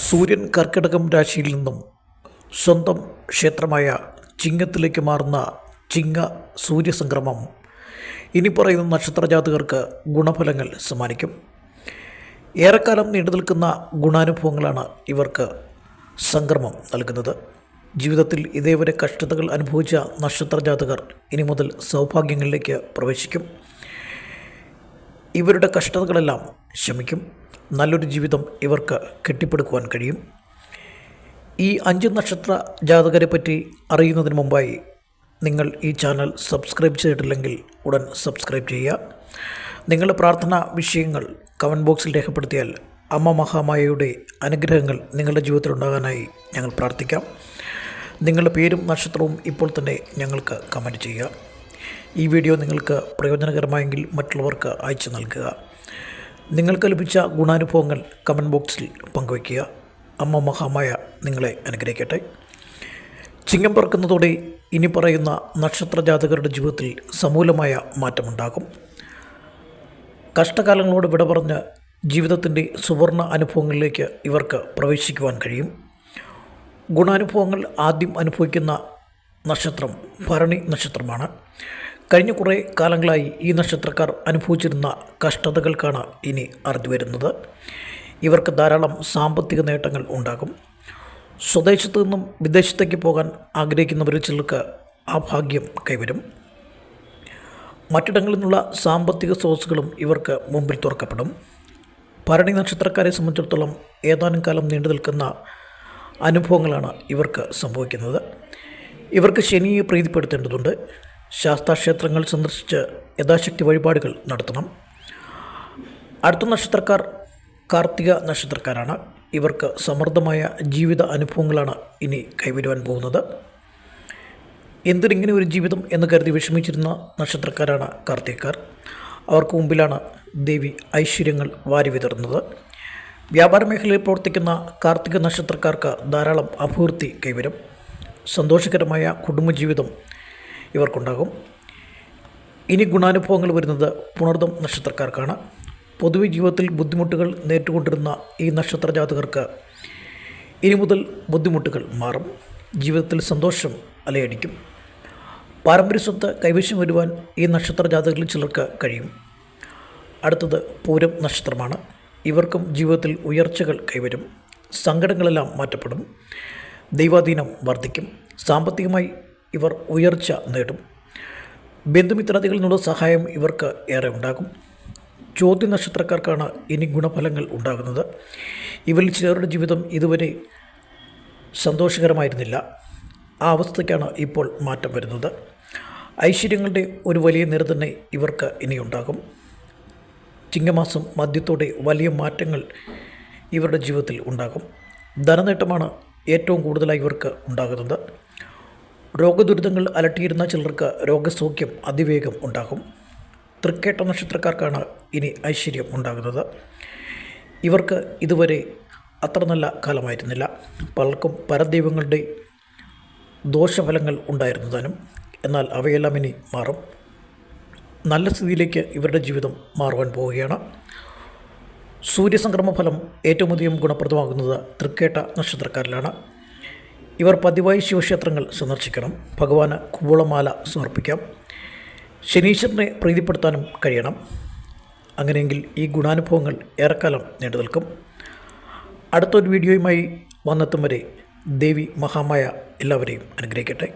സൂര്യൻ കർക്കിടകം രാശിയിൽ നിന്നും സ്വന്തം ക്ഷേത്രമായ ചിങ്ങത്തിലേക്ക് മാറുന്ന ചിങ്ങ സൂര്യസംക്രമം ഇനി പറയുന്ന നക്ഷത്രജാതകർക്ക് ഗുണഫലങ്ങൾ സമ്മാനിക്കും. ഏറെക്കാലം നീണ്ടുനിൽക്കുന്ന ഗുണാനുഭവങ്ങളാണ് ഇവർക്ക് സംക്രമം നൽകുന്നത്. ജീവിതത്തിൽ ഇതേവരെ കഷ്ടതകൾ അനുഭവിച്ച നക്ഷത്രജാതകർ ഇനി മുതൽ സൗഭാഗ്യങ്ങളിലേക്ക് പ്രവേശിക്കും. ഇവരുടെ കഷ്ടതകളെല്ലാം ശമിക്കും. നല്ലൊരു ജീവിതം ഇവർക്ക് കെട്ടിപ്പടുക്കുവാൻ കഴിയും. ഈ 5 നക്ഷത്ര ജാതകരെ പറ്റി അറിയുന്നതിന് മുമ്പായി നിങ്ങൾ ഈ ചാനൽ സബ്സ്ക്രൈബ് ചെയ്തിട്ടില്ലെങ്കിൽ ഉടൻ സബ്സ്ക്രൈബ് ചെയ്യുക. നിങ്ങളുടെ പ്രാർത്ഥനാ വിഷയങ്ങൾ കമൻറ്റ് ബോക്സിൽ രേഖപ്പെടുത്തിയാൽ അമ്മ മഹാമായയുടെ അനുഗ്രഹങ്ങൾ നിങ്ങളുടെ ജീവിതത്തിലുണ്ടാകാനായി ഞങ്ങൾ പ്രാർത്ഥിക്കാം. നിങ്ങളുടെ പേരും നക്ഷത്രവും ഇപ്പോൾ തന്നെ ഞങ്ങൾക്ക് കമൻറ്റ് ചെയ്യുക. ഈ വീഡിയോ നിങ്ങൾക്ക് പ്രയോജനകരമായെങ്കിൽ മറ്റുള്ളവർക്ക് അയച്ചു നൽകുക. നിങ്ങൾക്ക് ലഭിച്ച ഗുണാനുഭവങ്ങൾ കമൻറ്റ് ബോക്സിൽ പങ്കുവയ്ക്കുക. അമ്മ മഹാമായ നിങ്ങളെ അനുഗ്രഹിക്കട്ടെ. ചിങ്ങം പിറക്കുന്നതോടെ ഇനി പറയുന്ന നക്ഷത്രജാതകരുടെ ജീവിതത്തിൽ സമൂലമായ മാറ്റമുണ്ടാകും. കഷ്ടകാലങ്ങളോട് വിട പറഞ്ഞ് ജീവിതത്തിൻ്റെ സുവർണ അനുഭവങ്ങളിലേക്ക് ഇവർക്ക് പ്രവേശിക്കുവാൻ കഴിയും. ഗുണാനുഭവങ്ങൾ ആദ്യം അനുഭവിക്കുന്ന നക്ഷത്രം ഭരണി നക്ഷത്രമാണ്. കഴിഞ്ഞ കുറേ കാലങ്ങളായി ഈ നക്ഷത്രക്കാർ അനുഭവിച്ചിരുന്ന കഷ്ടതകൾക്കാണ് ഇനി അറിഞ്ഞു വരുന്നത്. ഇവർക്ക് ധാരാളം സാമ്പത്തിക നേട്ടങ്ങൾ ഉണ്ടാകും. സ്വദേശത്തു നിന്നും വിദേശത്തേക്ക് പോകാൻ ആഗ്രഹിക്കുന്നവരിൽ ചിലർക്ക് ആ ഭാഗ്യം കൈവരും. മറ്റിടങ്ങളിൽ നിന്നുള്ള സാമ്പത്തിക സ്രോതസ്സുകളും ഇവർക്ക് മുമ്പിൽ തുറക്കപ്പെടും. ഭരണി നക്ഷത്രക്കാരെ സംബന്ധിച്ചിടത്തോളം ഏതാനും കാലം നീണ്ടു നിൽക്കുന്ന അനുഭവങ്ങളാണ് ഇവർക്ക് സംഭവിക്കുന്നത്. ഇവർക്ക് ശനിയെ പ്രീതിപ്പെടുത്തേണ്ടതുണ്ട്. ശാസ്താക്ഷേത്രങ്ങൾ സന്ദർശിച്ച് യഥാശക്തി വഴിപാടുകൾ നടത്തണം. അടുത്ത നക്ഷത്രക്കാർ കാർത്തിക നക്ഷത്രക്കാരാണ്. ഇവർക്ക് സമൃദ്ധമായ ജീവിത അനുഭവങ്ങളാണ് ഇനി കൈവരുവാൻ പോകുന്നത്. എന്തിനിങ്ങനെ ഒരു ജീവിതം എന്ന് കരുതി വിഷമിച്ചിരുന്ന നക്ഷത്രക്കാരാണ് കാർത്തികക്കാർ. അവർക്ക് മുമ്പിലാണ് ദേവി ഐശ്വര്യങ്ങൾ വാരി വിതറുന്നത്. വ്യാപാര മേഖലയിൽ പ്രവർത്തിക്കുന്ന കാർത്തിക നക്ഷത്രക്കാർക്ക് ധാരാളം അഭിവൃദ്ധി കൈവരും. സന്തോഷകരമായ കുടുംബജീവിതം ഇവർക്കുണ്ടാകും. ഇനി ഗുണാനുഭവങ്ങൾ വരുന്നത് പുണർദം നക്ഷത്രക്കാർക്കാണ്. പൊതുവെ ജീവിതത്തിൽ ബുദ്ധിമുട്ടുകൾ നേരിട്ടുകൊണ്ടിരുന്ന ഈ നക്ഷത്രജാതകർക്ക് ഇനി മുതൽ ബുദ്ധിമുട്ടുകൾ മാറും. ജീവിതത്തിൽ സന്തോഷം അലയടിക്കും. പാരമ്പര്യ സ്വത്ത് കൈവശം വരുവാൻ ഈ നക്ഷത്രജാതകരിൽ ചിലർക്ക് കഴിയും. അടുത്തത് പൂരം നക്ഷത്രമാണ്. ഇവർക്കും ജീവിതത്തിൽ ഉയർച്ചകൾ കൈവരും. സങ്കടങ്ങളെല്ലാം മാറ്റപ്പെടും. ദൈവാധീനം വർദ്ധിക്കും. സാമ്പത്തികമായി ഇവർ ഉയർച്ച നേടും. ബന്ധുമിത്രാദികളിൽ നിന്നുള്ള സഹായം ഇവർക്ക് ഏറെ ഉണ്ടാകും. ചോദ്യ നക്ഷത്രക്കാർക്കാണ് ഇനി ഗുണഫലങ്ങൾ ഉണ്ടാകുന്നത്. ഇവരിൽ ചിലരുടെ ജീവിതം ഇതുവരെ സന്തോഷകരമായിരുന്നില്ല. ആ അവസ്ഥയ്ക്കാണ് ഇപ്പോൾ മാറ്റം വരുന്നത്. ഐശ്വര്യങ്ങളുടെ ഒരു വലിയ നിര തന്നെ ഇവർക്ക് ഇനിയുണ്ടാകും. ചിങ്ങമാസം മധ്യത്തോടെ വലിയ മാറ്റങ്ങൾ ഇവരുടെ ജീവിതത്തിൽ ഉണ്ടാകും. ധനനേട്ടമാണ് ഏറ്റവും കൂടുതലായി ഇവർക്ക് ഉണ്ടാകുന്നത്. രോഗദുരിതങ്ങൾ അലട്ടിയിരുന്ന ചിലർക്ക് രോഗസൗഖ്യം അതിവേഗം ഉണ്ടാകും. തൃക്കേട്ട നക്ഷത്രക്കാർക്കാണ് ഇനി ഐശ്വര്യം ഉണ്ടാകുന്നത്. ഇവർക്ക് ഇതുവരെ അത്ര നല്ല കാലമായിരുന്നില്ല. പലർക്കും പരദൈവങ്ങളുടെ ദോഷഫലങ്ങൾ ഉണ്ടായിരുന്നതാനും. എന്നാൽ അവയെല്ലാം ഇനി മാറും. നല്ല സ്ഥിതിയിലേക്ക് ഇവരുടെ ജീവിതം മാറുവാൻ പോവുകയാണ്. സൂര്യസംക്രമ ഫലം ഏറ്റവും അധികം ഗുണപ്രദമാകുന്നത് തൃക്കേട്ട നക്ഷത്രക്കാരിലാണ്. ഇവർ പതിവായി ശിവക്ഷേത്രങ്ങൾ സന്ദർശിക്കണം. ഭഗവാന് കുവളമാല സമർപ്പിക്കാം. ശനീശ്വരനെ പ്രീതിപ്പെടുത്താനും കഴിയണം. അങ്ങനെയെങ്കിൽ ഈ ഗുണാനുഭവങ്ങൾ ഏറെക്കാലം നീണ്ടു നിൽക്കും. അടുത്തൊരു വീഡിയോയുമായി വന്നെത്തും വരെ ദേവി മഹാമായ എല്ലാവരെയും അനുഗ്രഹിക്കട്ടെ.